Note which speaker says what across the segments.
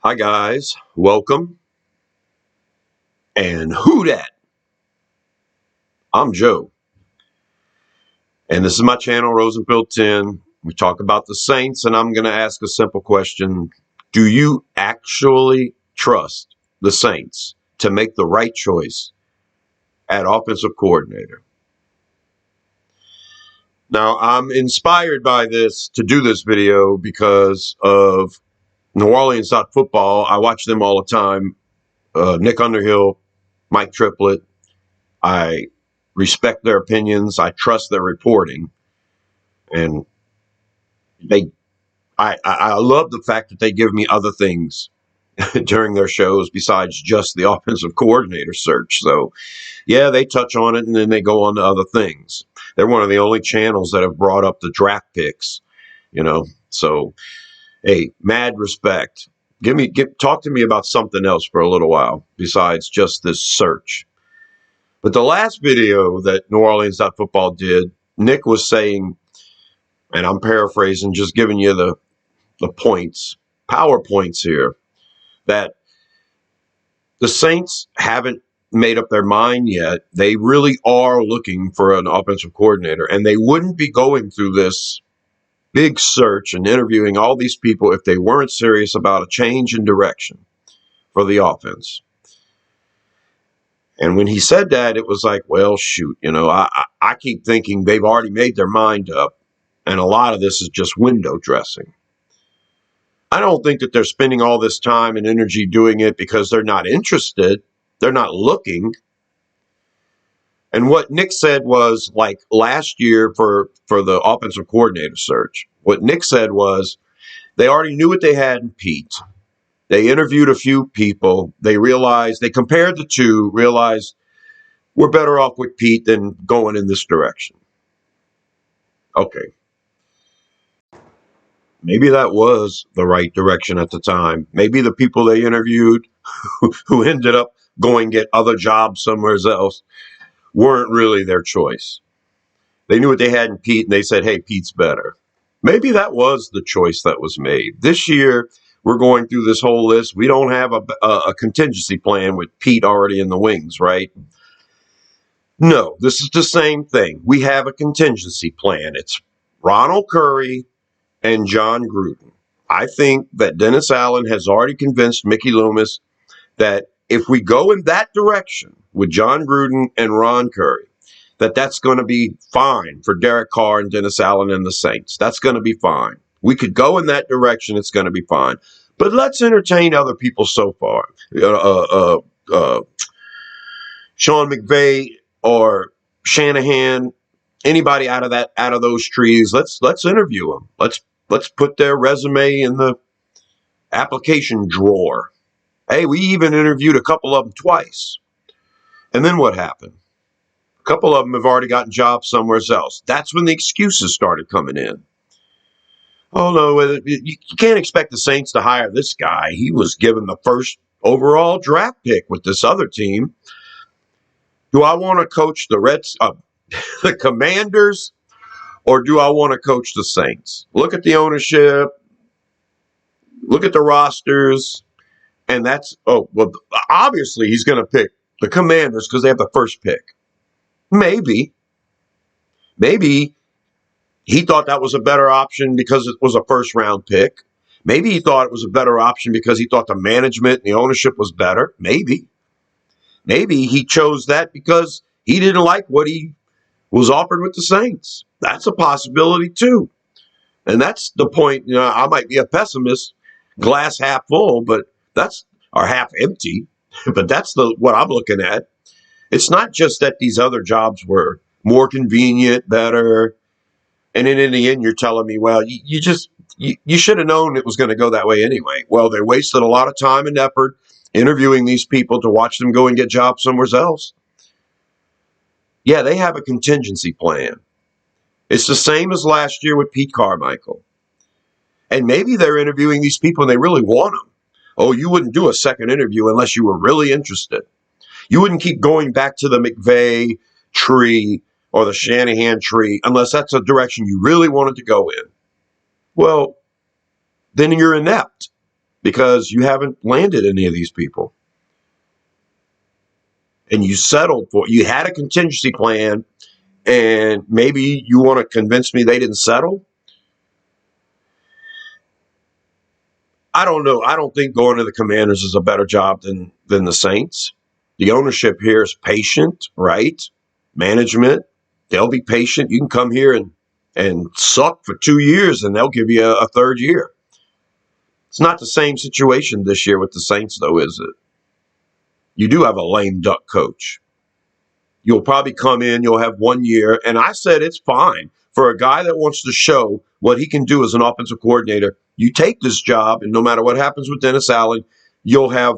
Speaker 1: Hi guys, welcome. And who dat? I'm Joe. And this is my channel, Rosenfield 10. We talk about the Saints, and I'm going to ask a simple question. Do you actually trust the Saints to make the right choice at offensive coordinator? Now, I'm inspired by this to do this video because of New Orleans football. I watch them all the time. Nick Underhill, Mike Triplett. I respect their opinions. I trust their reporting, and I love the fact that they give me other things during their shows besides just the offensive coordinator search. So yeah, they touch on it and then they go on to other things. They're one of the only channels that have brought up the draft picks, So hey, mad respect. Talk to me about something else for a little while besides just this search. But the last video that New Orleans Football did, Nick was saying, and I'm paraphrasing, just giving you the points, PowerPoints here, that the Saints haven't made up their mind yet. They really are looking for an offensive coordinator, and they wouldn't be going through this big search and interviewing all these people if they weren't serious about a change in direction for the offense. And when he said that, it was like, well, shoot, I keep thinking they've already made their mind up, and a lot of this is just window dressing. I don't think that they're spending all this time and energy doing it because they're not interested. They're not looking. And what Nick said was, like last year for the offensive coordinator search, what Nick said was they already knew what they had in Pete. They interviewed a few people. They compared the two, realized we're better off with Pete than going in this direction. Okay. Maybe that was the right direction at the time. Maybe the people they interviewed who ended up going get other jobs somewhere else weren't really their choice. They knew what they had in Pete and they said, hey, Pete's better. Maybe that was the choice that was made. This year, we're going through this whole list. We don't have a contingency plan with Pete already in the wings, right? No, this is the same thing. We have a contingency plan. It's Ronald Curry and John Gruden. I think that Dennis Allen has already convinced Mickey Loomis that if we go in that direction with John Gruden and Ron Curry, that's going to be fine for Derek Carr and Dennis Allen and the Saints. That's going to be fine. We could go in that direction. It's going to be fine. But let's entertain other people so far. Sean McVay or Shanahan, anybody out of those trees, let's interview them. Let's put their resume in the application drawer. Hey, we even interviewed a couple of them twice. And then what happened? A couple of them have already gotten jobs somewhere else. That's when the excuses started coming in. Oh, no, you can't expect the Saints to hire this guy. He was given the first overall draft pick with this other team. Do I want to coach the Commanders, or do I want to coach the Saints? Look at the ownership. Look at the rosters. And obviously he's going to pick the Commanders because they have the first pick. Maybe he thought that was a better option because it was a first round pick. Maybe he thought it was a better option because he thought the management and the ownership was better. Maybe he chose that because he didn't like what he was offered with the Saints. That's a possibility too. And that's the point. I might be a pessimist, glass half full, or half empty, but that's what I'm looking at. It's not just that these other jobs were more convenient, better, and then in the end, you're telling me, well, you should have known it was going to go that way anyway. Well, they wasted a lot of time and effort interviewing these people to watch them go and get jobs somewhere else. Yeah, they have a contingency plan. It's the same as last year with Pete Carmichael. And maybe they're interviewing these people and they really want them. Oh, you wouldn't do a second interview unless you were really interested. You wouldn't keep going back to the McVay tree or the Shanahan tree unless that's a direction you really wanted to go in. Well, then you're inept. because you haven't landed any of these people. And you settled for, you had a contingency plan, and maybe you want to convince me they didn't settle? I don't know. I don't think going to the Commanders is a better job than the Saints. The ownership here is patient, right? Management, they'll be patient. You can come here and suck for 2 years, and they'll give you a third year. It's not the same situation this year with the Saints, though, is it? You do have a lame duck coach. You'll probably come in, you'll have 1 year, and I said it's fine for a guy that wants to show what he can do as an offensive coordinator. You take this job, and no matter what happens with Dennis Allen, you'll have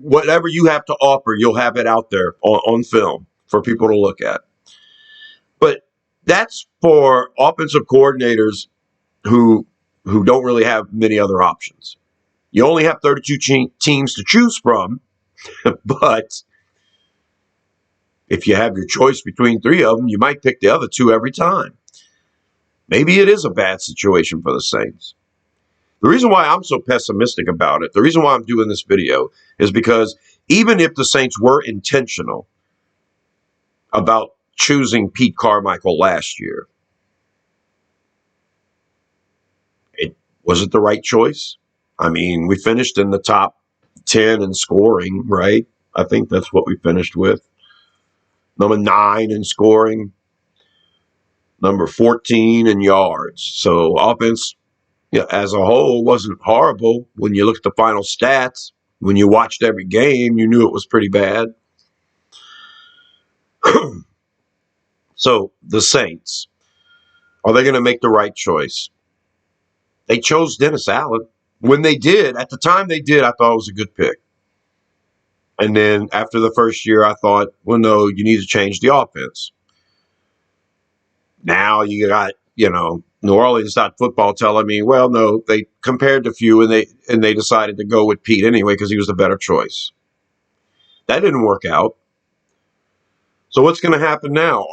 Speaker 1: whatever you have to offer, you'll have it out there on film for people to look at. But that's for offensive coordinators who don't really have many other options. You only have 32 teams to choose from, but if you have your choice between 3 of them, you might pick the other 2 every time. Maybe it is a bad situation for the Saints. The reason why I'm so pessimistic about it, the reason why I'm doing this video, is because even if the Saints were intentional about choosing Pete Carmichael last year, was it the right choice? I mean, we finished in the top 10 in scoring, right? I think that's what we finished with. Number 9 in scoring. Number 14 in yards. So offense, as a whole, wasn't horrible. When you look at the final stats, when you watched every game, you knew it was pretty bad. So the Saints, are they going to make the right choice? They chose Dennis Allen. When they did, at the time they did, I thought it was a good pick. And then after the first year, I thought, well, no, you need to change the offense. Now you got, New Orleans.football telling me, well, no, they compared a few and they decided to go with Pete anyway because he was the better choice. That didn't work out. So what's going to happen now?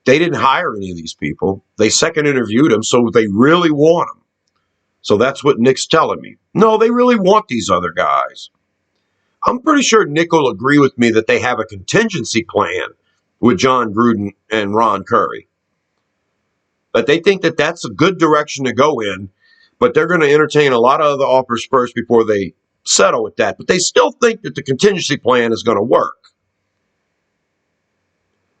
Speaker 1: They didn't hire any of these people. They second interviewed them, so they really want them. So that's what Nick's telling me. No, they really want these other guys. I'm pretty sure Nick will agree with me that they have a contingency plan with John Gruden and Ron Curry. But they think that that's a good direction to go in, but they're going to entertain a lot of other offers first before they settle with that. But they still think that the contingency plan is going to work.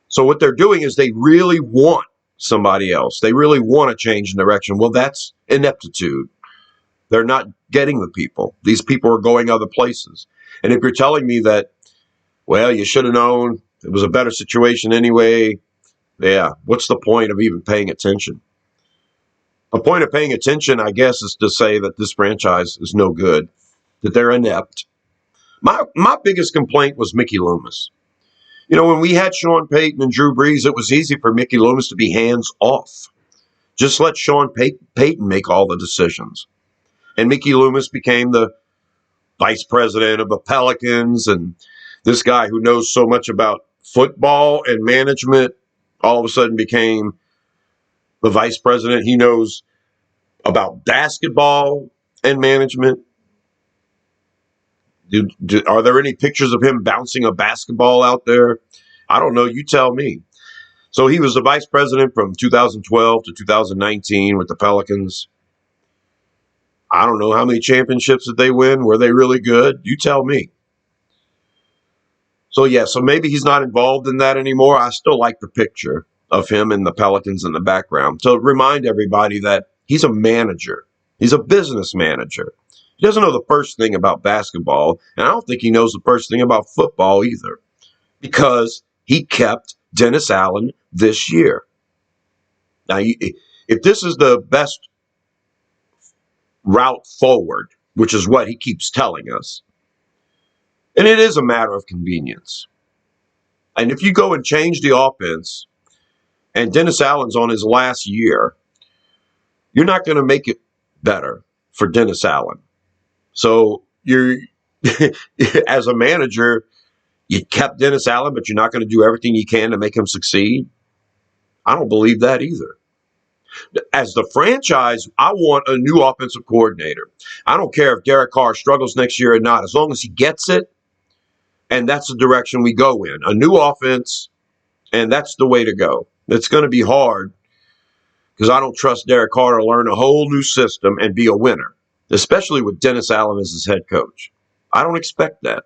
Speaker 1: So what they're doing is they really want somebody else. They really want to change the direction. Well, that's ineptitude. They're not getting the people. These people are going other places. And if you're telling me that, well, you should have known it was a better situation anyway, yeah, what's the point of even paying attention? The point of paying attention, I guess, is to say that this franchise is no good, that they're inept. My biggest complaint was Mickey Loomis. When we had Sean Payton and Drew Brees, it was easy for Mickey Loomis to be hands off. Just let Sean Payton make all the decisions. And Mickey Loomis became the vice president of the Pelicans, and this guy who knows so much about football and management all of a sudden became the vice president. He knows about basketball and management. Are there any pictures of him bouncing a basketball out there? I don't know. You tell me. So he was the vice president from 2012 to 2019 with the Pelicans. I don't know how many championships did they win. Were they really good? You tell me. So maybe he's not involved in that anymore. I still like the picture of him and the Pelicans in the background to remind everybody that he's a manager. He's a business manager. He doesn't know the first thing about basketball, and I don't think he knows the first thing about football either, because he kept Dennis Allen this year. Now, if this is the best route forward, which is what he keeps telling us, and it is a matter of convenience. And if you go and change the offense, and Dennis Allen's on his last year, you're not going to make it better for Dennis Allen. So you're, as a manager, you kept Dennis Allen, but you're not going to do everything you can to make him succeed. I don't believe that either. As the franchise, I want a new offensive coordinator. I don't care if Derek Carr struggles next year or not, as long as he gets it, and that's the direction we go in. A new offense, and that's the way to go. It's going to be hard because I don't trust Derek Carr to learn a whole new system and be a winner, especially with Dennis Allen as his head coach. I don't expect that.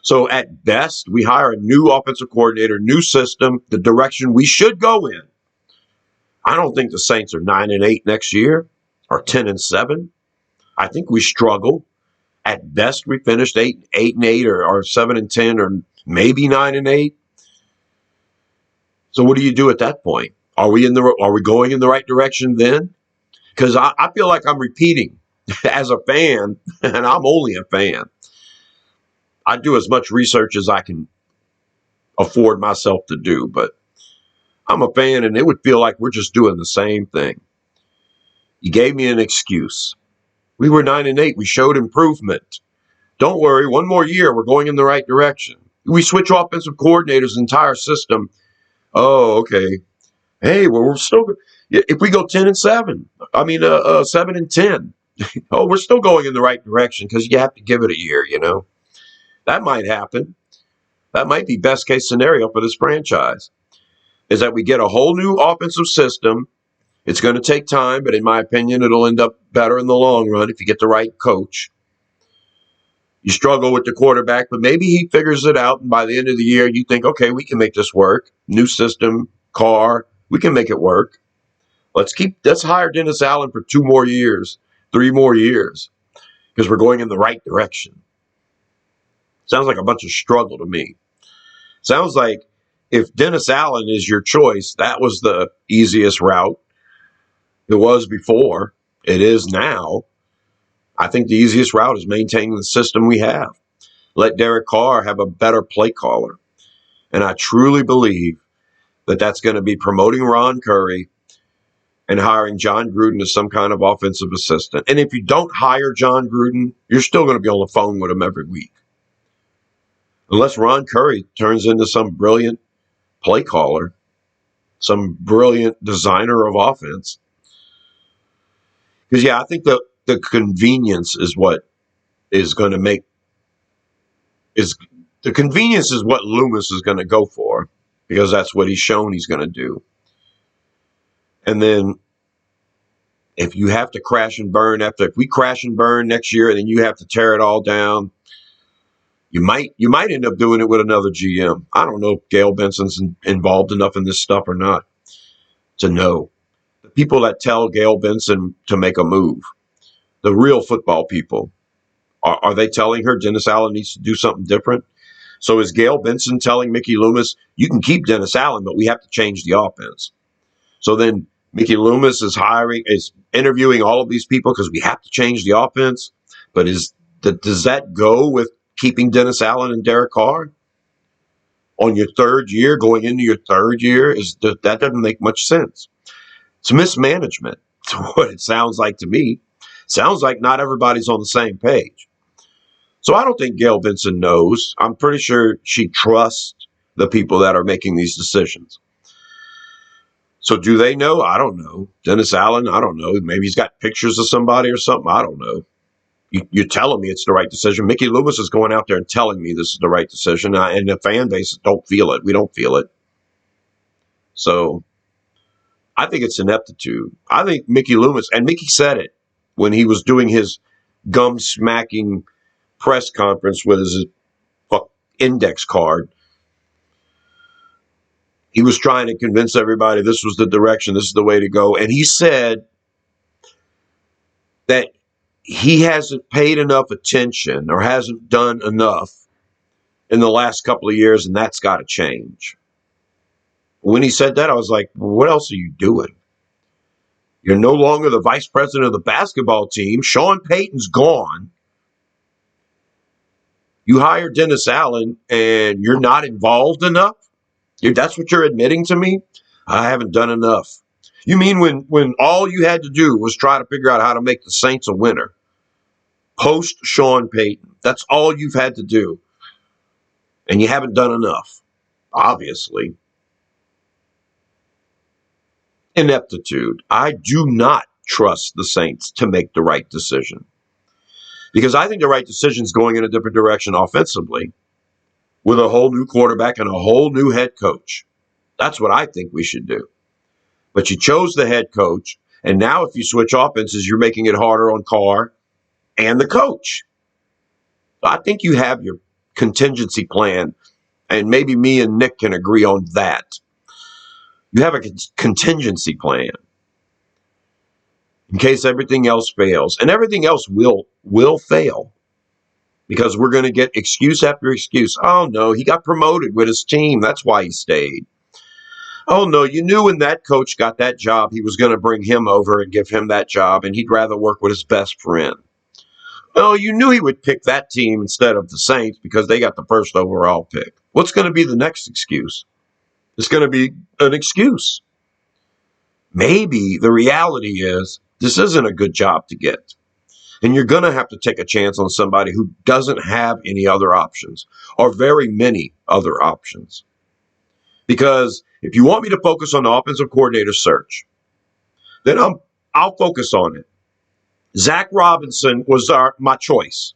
Speaker 1: So at best, we hire a new offensive coordinator, new system, the direction we should go in. I don't think the Saints are 9-8 next year or 10-7. I think we struggle. At best, we finished 8-8 or 7-10 or maybe 9-8. So what do you do at that point? Are we going in the right direction then? Because I feel like I'm repeating as a fan, and I'm only a fan. I do as much research as I can afford myself to do, but I'm a fan, and it would feel like we're just doing the same thing. You gave me an excuse. We were 9-8. We showed improvement. Don't worry, one more year, we're going in the right direction. We switch offensive coordinators, entire system. Oh, okay. Hey, well, we're still. If we go 10-7, 7-10. Oh, we're still going in the right direction because you have to give it a year. That might happen. That might be best case scenario for this franchise. Is that we get a whole new offensive system. It's going to take time, but in my opinion, it'll end up better in the long run if you get the right coach. You struggle with the quarterback, but maybe he figures it out, and by the end of the year, you think, okay, we can make this work. New system, Carr, we can make it work. Let's hire Dennis Allen for 2 more years, 3 more years, because we're going in the right direction. Sounds like a bunch of struggle to me. Sounds like if Dennis Allen is your choice, that was the easiest route. It was before. It is now. I think the easiest route is maintaining the system we have. Let Derek Carr have a better play caller. And I truly believe that that's going to be promoting Ron Curry and hiring John Gruden as some kind of offensive assistant. And if you don't hire John Gruden, you're still going to be on the phone with him every week. Unless Ron Curry turns into some brilliant play caller, some brilliant designer of offense. Because, I think the convenience is what is going to make the convenience is what Loomis is going to go for, because that's what he's shown he's going to do. And then if you have to crash and burn if we crash and burn next year and then you have to tear it all down, you might end up doing it with another GM. I don't know if Gail Benson's involved enough in this stuff or not to know. The people that tell Gail Benson to make a move, the real football people, are they telling her Dennis Allen needs to do something different? So is Gail Benson telling Mickey Loomis, you can keep Dennis Allen, but we have to change the offense? So then Mickey Loomis is interviewing all of these people because we have to change the offense. But does that go with keeping Dennis Allen and Derek Carr on your third year, going into your third year? That doesn't make much sense. It's mismanagement. It's what it sounds like to me. Sounds like not everybody's on the same page. So I don't think Gail Benson knows. I'm pretty sure she trusts the people that are making these decisions. So do they know? I don't know. Dennis Allen, I don't know. Maybe he's got pictures of somebody or something. I don't know. You're telling me it's the right decision. Mickey Loomis is going out there and telling me this is the right decision. And the fan base don't feel it. We don't feel it. So I think it's ineptitude. I think Mickey Loomis, and Mickey said it when he was doing his gum-smacking press conference with his index card. He was trying to convince everybody this was the direction, this is the way to go. And he said that he hasn't paid enough attention or hasn't done enough in the last couple of years, and that's got to change. When he said that, I was like, well, what else are you doing? You're no longer the vice president of the basketball team. Sean Payton's gone. You hired Dennis Allen, and you're not involved enough? That's what you're admitting to me? I haven't done enough. You mean when all you had to do was try to figure out how to make the Saints a winner? Post Sean Payton. That's all you've had to do. And you haven't done enough, obviously. ineptitude. I do not trust the Saints to make the right decision because I think the right decision is going in a different direction offensively with a whole new quarterback and a whole new head coach. That's what I think we should do. But you chose the head coach, and now if you switch offenses, you're making it harder on Carr and the coach. I think you have your contingency plan, and maybe me and Nick can agree on that. You have a contingency plan in case everything else fails, and everything else will fail because we're going to get excuse after excuse. Oh, no, he got promoted with his team. That's why he stayed. Oh, no, you knew when that coach got that job, he was going to bring him over and give him that job, and he'd rather work with his best friend. Oh, you knew he would pick that team instead of the Saints because they got the first overall pick. What's going to be the next excuse? It's going to be an excuse. Maybe the reality is this isn't a good job to get. And you're going to have to take a chance on somebody who doesn't have any other options or very many other options. Because if you want me to focus on the offensive coordinator search, then I'll focus on it. Zach Robinson was my choice.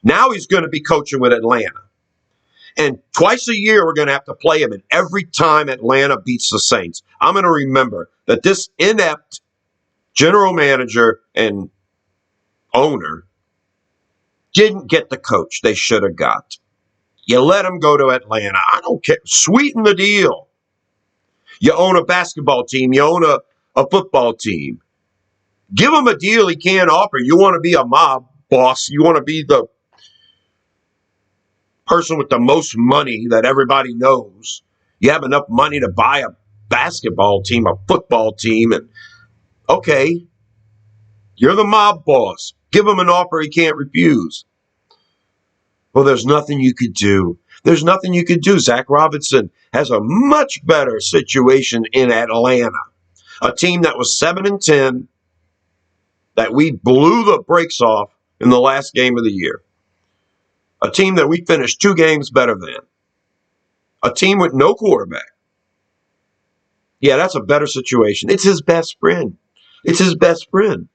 Speaker 1: Now he's going to be coaching with Atlanta. And twice a year, we're going to have to play him. And every time Atlanta beats the Saints, I'm going to remember that this inept general manager and owner didn't get the coach they should have got. You let him go to Atlanta. I don't care. Sweeten the deal. You own a basketball team. You own a football team. Give him a deal he can't offer. You want to be a mob boss. You want to be the person with the most money that everybody knows. You have enough money to buy a basketball team, a football team, and okay, you're the mob boss. Give him an offer he can't refuse. Well, there's nothing you could do. There's nothing you could do. Zach Robinson has a much better situation in Atlanta, a team that was 7-10, that we blew the brakes off in the last game of the year. A team that we finished 2 games better than. A team with no quarterback. Yeah, that's a better situation. It's his best friend. It's his best friend.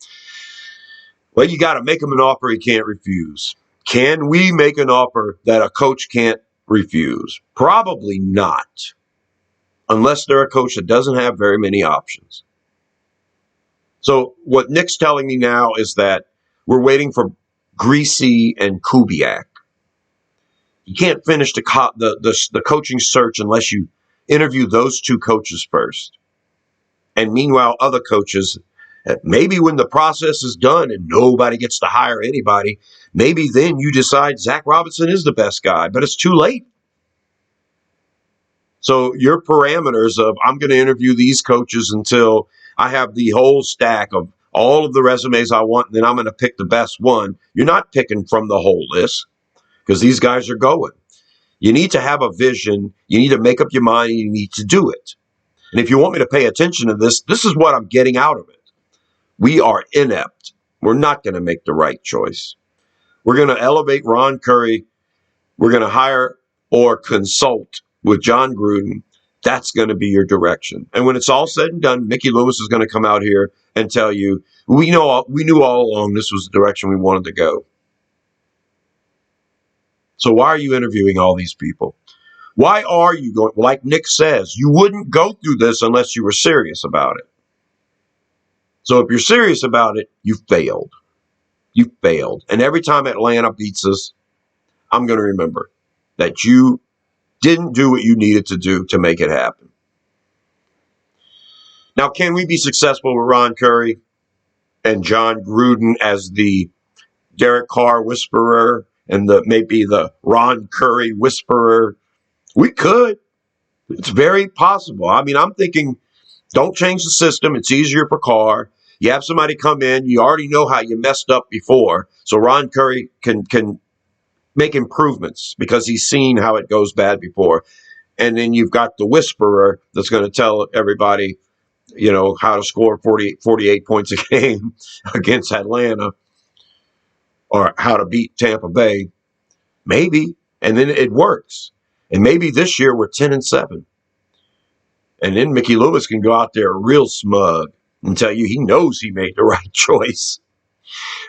Speaker 1: Well, you got to make him an offer he can't refuse. Can we make an offer that a coach can't refuse? Probably not. Unless they're a coach that doesn't have very many options. So what Nick's telling me now is that we're waiting for Greasy and Kubiak. You can't finish the coaching search unless you interview those 2 coaches first. And meanwhile, other coaches, maybe when the process is done and nobody gets to hire anybody, maybe then you decide Zach Robinson is the best guy, but it's too late. So your parameters of I'm going to interview these coaches until I have the whole stack of all of the resumes I want, and then I'm going to pick the best one. You're not picking from the whole list because these guys are going. You need to have a vision. You need to make up your mind, and you need to do it. And if you want me to pay attention to this, this is what I'm getting out of it. We are inept. We're not going to make the right choice. We're going to elevate Ron Curry. We're going to hire or consult with John Gruden. That's going to be your direction. And when it's all said and done, Mickey Loomis is going to come out here and tell you, we knew all along this was the direction we wanted to go. So why are you interviewing all these people? Why are you going? Like Nick says, you wouldn't go through this unless you were serious about it. So if you're serious about it, you failed. You failed. And every time Atlanta beats us, I'm going to remember that you didn't do what you needed to do to make it happen. Now, can we be successful with Ron Curry and John Gruden as the Derek Carr whisperer and maybe the Ron Curry whisperer? We could. It's very possible. I mean, I'm thinking, don't change the system. It's easier for Carr. You have somebody come in. You already know how you messed up before. So Ron Curry can make improvements because he's seen how it goes bad before. And then you've got the whisperer that's going to tell everybody, how to score 48 points a game against Atlanta or how to beat Tampa Bay. Maybe. And then it works. And maybe this year we're 10-7. And then Mickey Loomis can go out there real smug and tell you he knows he made the right choice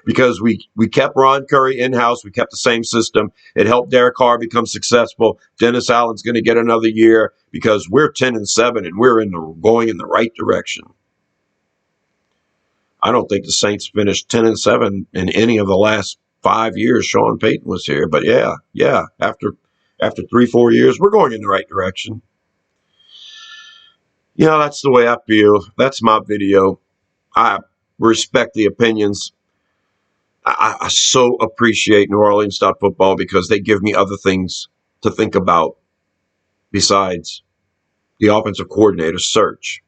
Speaker 1: because we kept Ron Curry in-house. We kept the same system. It helped Derek Carr become successful. Dennis Allen's going to get another year because we're 10-7 and we're going in the right direction. I don't think the Saints finished 10-7 in any of the last 5 years Sean Payton was here. But yeah, after 3-4 years, we're going in the right direction. That's the way I feel. That's my video. I respect the opinions. I so appreciate New Orleans football because they give me other things to think about besides the offensive coordinator search.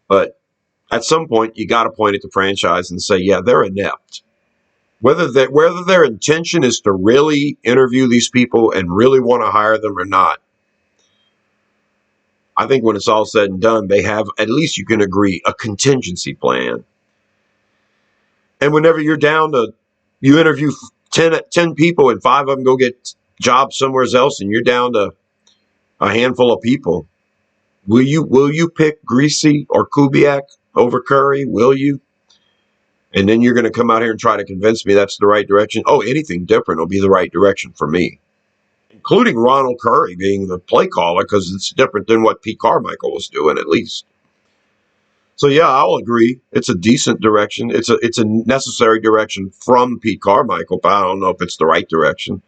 Speaker 1: But at some point, you got to point at the franchise and say, yeah, they're inept. Whether their intention is to really interview these people and really want to hire them or not, I think when it's all said and done, they have, at least you can agree, a contingency plan. And whenever you're down to, you interview 10 people and 5 of them go get jobs somewhere else and you're down to a handful of people, will you pick Greasy or Kubiak over Curry? Will you? And then you're going to come out here and try to convince me that's the right direction? Oh, anything different will be the right direction for me, including Ronald Curry being the play caller because it's different than what Pete Carmichael was doing, at least. So yeah, I'll agree. It's a decent direction. It's a necessary direction from Pete Carmichael, but I don't know if it's the right direction.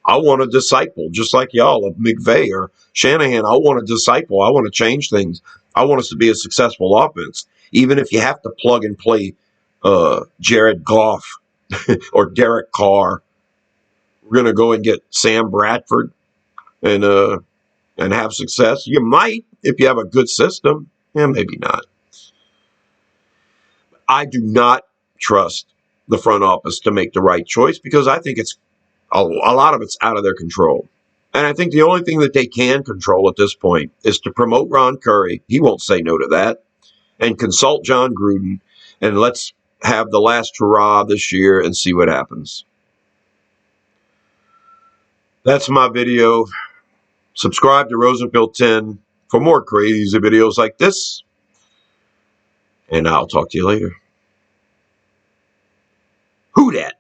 Speaker 1: I want a disciple, just like y'all of McVay or Shanahan. I want a disciple. I want to change things. I want us to be a successful offense, even if you have to plug and play Jared Goff or Derek Carr. We're gonna go and get Sam Bradford and have success. You might if you have a good system. Yeah, maybe not. I do not trust the front office to make the right choice because I think it's a lot of it's out of their control. And I think the only thing that they can control at this point is to promote Ron Curry. He won't say no to that. And consult John Gruden. And let's have the last hurrah this year and see what happens. That's my video. Subscribe to Rosenfield 10 for more crazy videos like this. And I'll talk to you later. Who dat?